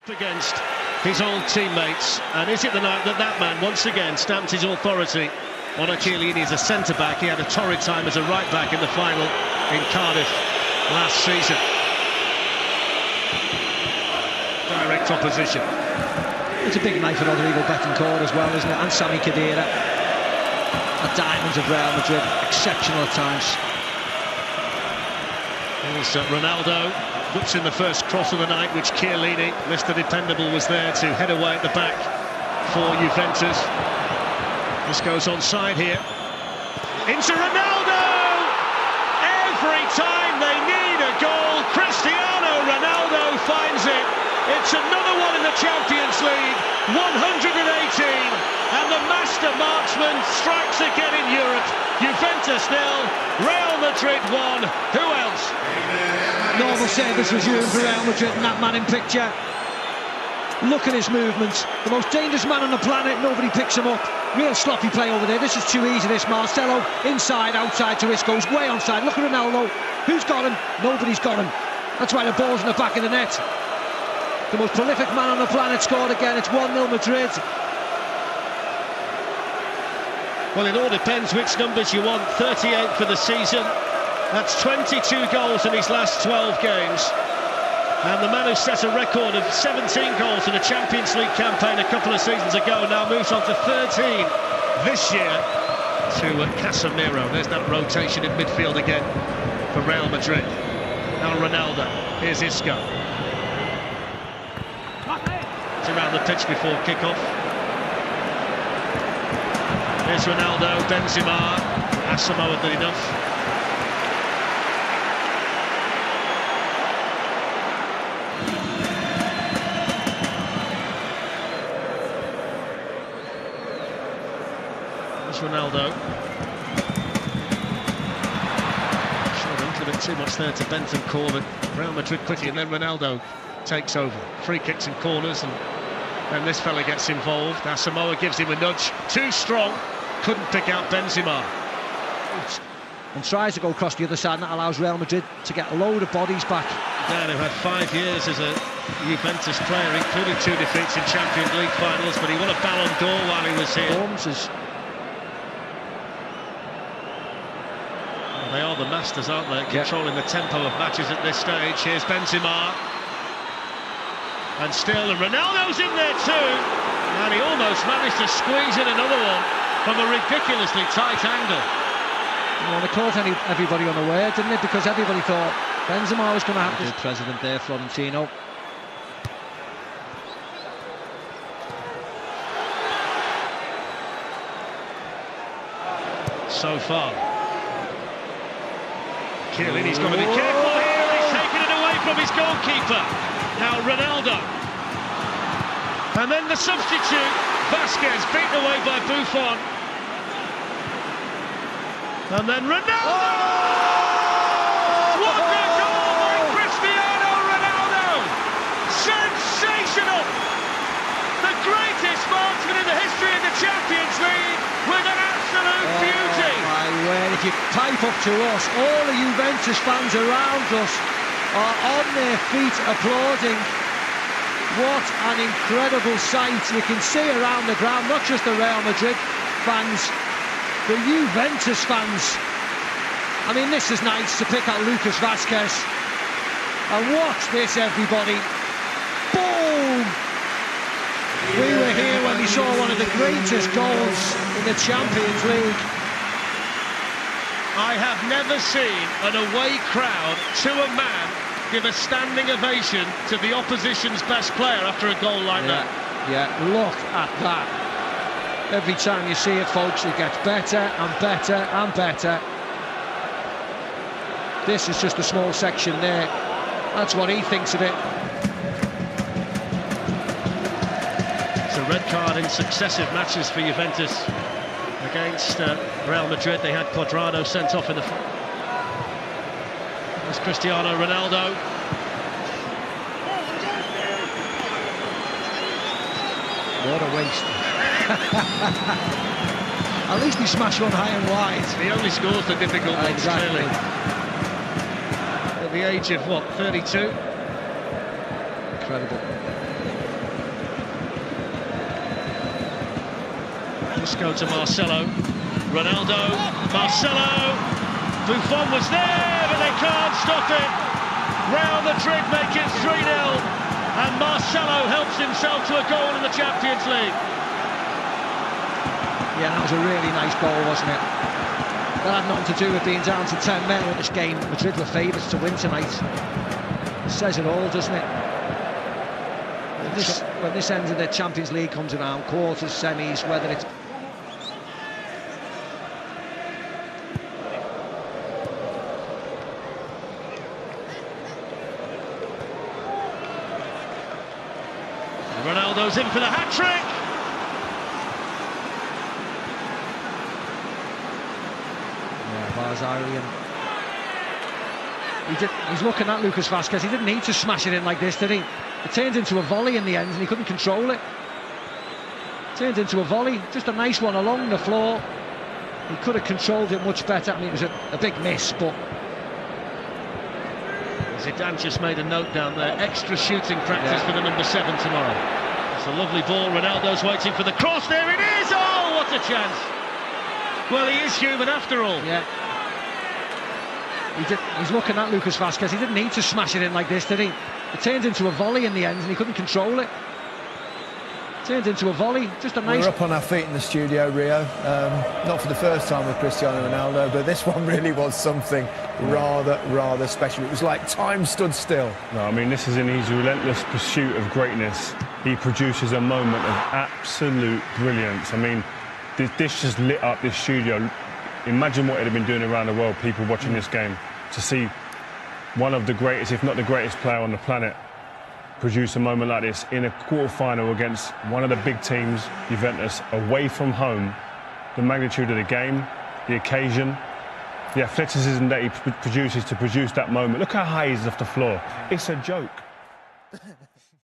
Against his old teammates, and is it the night that that man once again stamped his authority on Chiellini as a centre-back? He had a torrid time as a right-back in the final in Cardiff last season. Direct opposition. It's a big night for Rodrigo Betancourt as well, isn't it? And Sami Khedira. The diamonds of Real Madrid, exceptional at times. Here's Ronaldo. Whips in the first cross of the night, which Chiellini, Mr. Dependable, was there to head away at the back for Juventus. This goes onside here. Into Ronaldo! Every time they need a goal, Cristiano Ronaldo finds it. It's another one in the Champions League, 118, and the master marksman strikes again in Europe. Juventus 0, Real Madrid 1. Who else? Normal service resumed for Real Madrid, and that man in picture. Look at his movements. The most dangerous man on the planet, nobody picks him up. Real sloppy play over there. This is too easy, this. Marcelo, inside, outside to Isco's, way onside. Look at Ronaldo. Who's got him? Nobody's got him. That's why the ball's in the back of the net. The most prolific man on the planet scored again. It's 1-0 Madrid. Well, it all depends which numbers you want. 38 for the season. That's 22 goals in his last 12 games. And the man who set a record of 17 goals in a Champions League campaign a couple of seasons ago now moves on to 13 this year to Casemiro. There's that rotation in midfield again for Real Madrid. Now Ronaldo. Here's Isco. It's around the pitch before kick-off. Here's Ronaldo, Benzema. Asamoah did enough. Ronaldo. Showed a little bit too much there to Bentancur, but Real Madrid quickly, and then Ronaldo takes over. Free kicks and corners, and then this fella gets involved. Asamoah gives him a nudge. Too strong, couldn't pick out Benzema. And tries to go across the other side, and that allows Real Madrid to get a load of bodies back. Dan, who had 5 years as a Juventus player, including 2 defeats in Champions League finals, but he won a Ballon d'Or while he was here. They are the masters, aren't they? Controlling the tempo of matches at this stage. Here's Benzema. And still, and Ronaldo's in there too. And he almost managed to squeeze in another one from a ridiculously tight angle. Well, they caught everybody unaware, didn't it? Because everybody thought Benzema was going to have this. President there, Florentino. So far. Chiellini's got to be careful here, he's taken it away from his goalkeeper. Now Ronaldo. And then the substitute, Vasquez, beaten away by Buffon. And then Ronaldo! Oh! What a goal by Cristiano Ronaldo! Sensational! The greatest marksman in the history of the Champions League with an absolute beauty! My word, if you pipe up to us, all the Juventus fans around us are on their feet applauding. What an incredible sight. You can see around the ground, not just the Real Madrid fans, the Juventus fans. I mean, this is nice to pick out Lucas Vasquez. And watch this, everybody. Boom! We were here when we saw one of the greatest goals in the Champions League. I have never seen an away crowd to a man give a standing ovation to the opposition's best player after a goal like that. Yeah, look at that. Every time you see it, folks, it gets better and better and better. This is just a small section there. That's what he thinks of it. It's a red card in successive matches for Juventus. Against Real Madrid, they had Cuadrado sent off in the... There's Cristiano Ronaldo. What a waste. At least he smashed one high and wide. He only scores the difficult ones, exactly. Clearly. At the age of, what, 32? Incredible. Let's go to Marcelo. Ronaldo, Marcelo. Buffon was there, but they can't stop it. Real Madrid make it 3-0, and Marcelo helps himself to a goal in the Champions League. Yeah, that was a really nice goal, wasn't it? That had nothing to do with being down to 10 men in this game. Madrid were favourites to win tonight. It says it all, doesn't it? When this end of the Champions League comes around, quarters, semis, whether it's... Ronaldo's in for the hat-trick. He's looking at Lucas Vázquez. He didn't need to smash it in like this, did he? It turned into a volley in the end and he couldn't control it. Turned into a volley, just a nice one along the floor. He could have controlled it much better. I mean, it was a big miss, but... Zidane just made a note down there. Extra shooting practice for the number 7 tomorrow. It's a lovely ball. Ronaldo's waiting for the cross. There it is! Oh, what a chance! Well, he is human after all. Yeah. He's looking at Lucas Vázquez. He didn't need to smash it in like this, did he? It turned into a volley in the end and he couldn't control it. Turned into a volley, just a nice... We're up on our feet in the studio, Rio. Not for the first time with Cristiano Ronaldo, but this one really was something rather special. It was like time stood still. No, I mean, this is in his relentless pursuit of greatness. He produces a moment of absolute brilliance. I mean, this just lit up this studio. Imagine what it'd have been doing around the world, people watching this game, to see one of the greatest, if not the greatest player on the planet, produce a moment like this in a quarter-final against one of the big teams, Juventus, away from home. The magnitude of the game, the occasion, the athleticism that he produces to produce that moment. Look how high he's off the floor. It's a joke.